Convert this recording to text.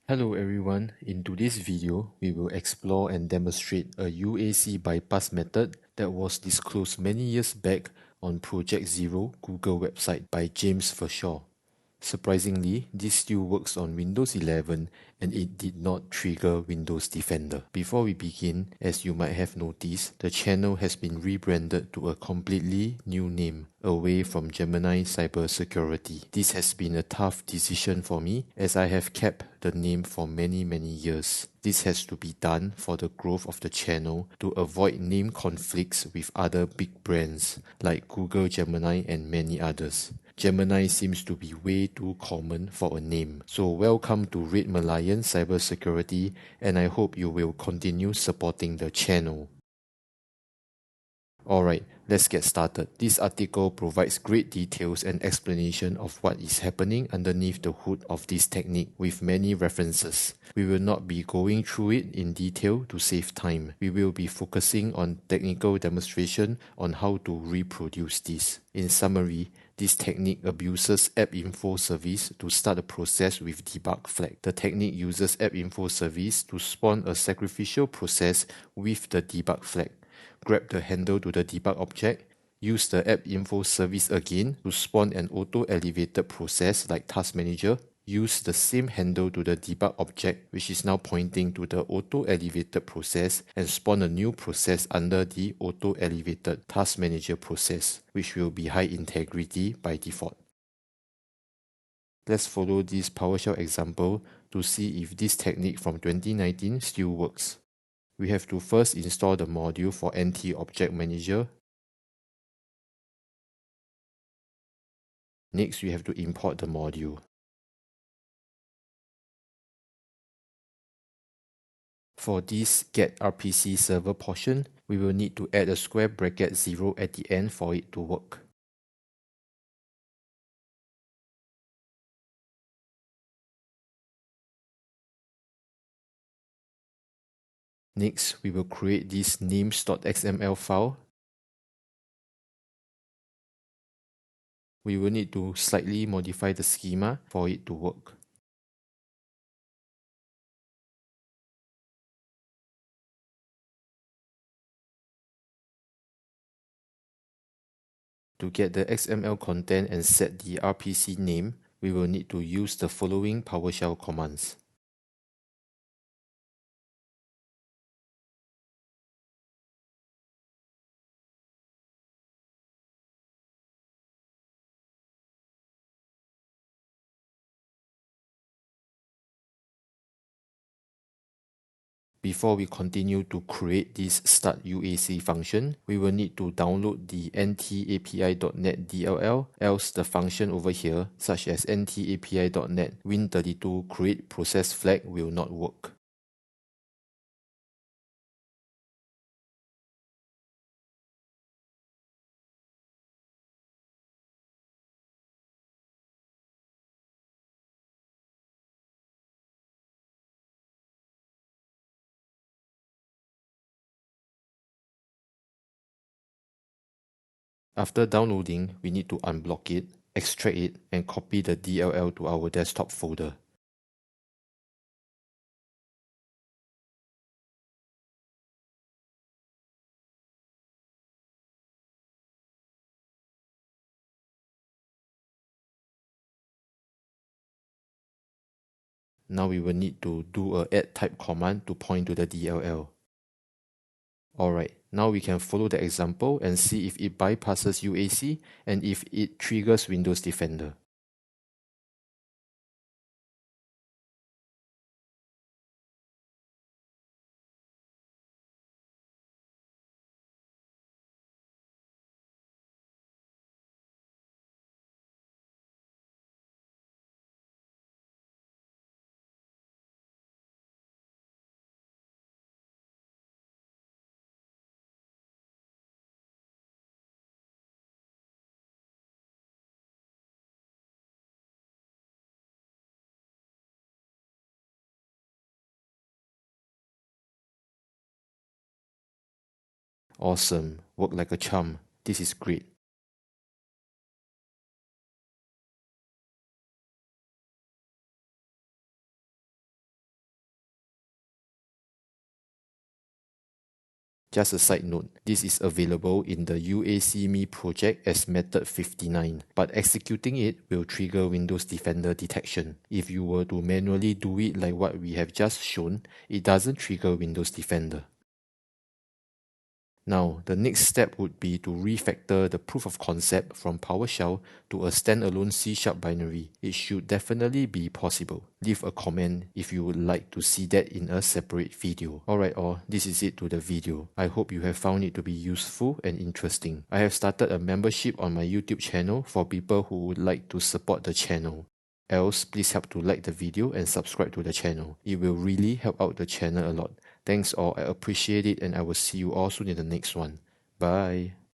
Hello everyone, in today's video, we will explore and demonstrate a UAC bypass method that was disclosed many years back on Project Zero Google website by James Forshaw. Surprisingly, this still works on Windows 11 and it did not trigger Windows Defender. Before we begin, as you might have noticed, the channel has been rebranded to a completely new name, away from Gemini Cybersecurity. This has been a tough decision for me as I have kept the name for many years. This has to be done for the growth of the channel to avoid name conflicts with other big brands like Google Gemini and many others. Gemini seems to be way too common for a name. So welcome to Red Malayan Cybersecurity, and I hope you will continue supporting the channel. Alright, let's get started. This article provides great details and explanation of what is happening underneath the hood of this technique with many references. We will not be going through it in detail to save time. We will be focusing on technical demonstration on how to reproduce this. In summary, this technique abuses APPINFO service to start a process with debug flag. The technique uses APPINFO service to spawn a sacrificial process with the debug flag. Grab the handle to the debug object, use the APPINFO service again to spawn an auto-elevated process like Task Manager, use the same handle to the debug object which is now pointing to the auto-elevated process and spawn a new process under the auto-elevated Task Manager process, which will be high integrity by default. Let's follow this PowerShell example to see if this technique from 2019 still works. We have to first install the module for NT Object Manager. Next, we have to import the module. For this get RPC server portion, we will need to add a square bracket 0 at the end for it to work. Next, we will create this names.xml file. We will need to slightly modify the schema for it to work. To get the XML content and set the RPC name, we will need to use the following PowerShell commands. Before we continue to create this start UAC function, we will need to download the ntapi.net DLL, else the function over here, such as ntapi.net win32 create process flag will not work. After downloading, we need to unblock it, extract it, and copy the DLL to our desktop folder. Now we will need to do a add type command to point to the DLL. Alright, now we can follow the example and see if it bypasses UAC and if it triggers Windows Defender. Awesome, work like a charm. This is great. Just a side note, this is available in the UAC Me project as method 59, but executing it will trigger Windows Defender detection. If you were to manually do it like what we have just shown, it doesn't trigger Windows Defender. Now, the next step would be to refactor the proof of concept from PowerShell to a standalone C# binary. It should definitely be possible. Leave a comment if you would like to see that in a separate video. Alright all, this is it to the video. I hope you have found it to be useful and interesting. I have started a membership on my YouTube channel for people who would like to support the channel. Else, please help to like the video and subscribe to the channel. It will really help out the channel a lot. Thanks all, I appreciate it, and I will see you all soon in the next one. Bye.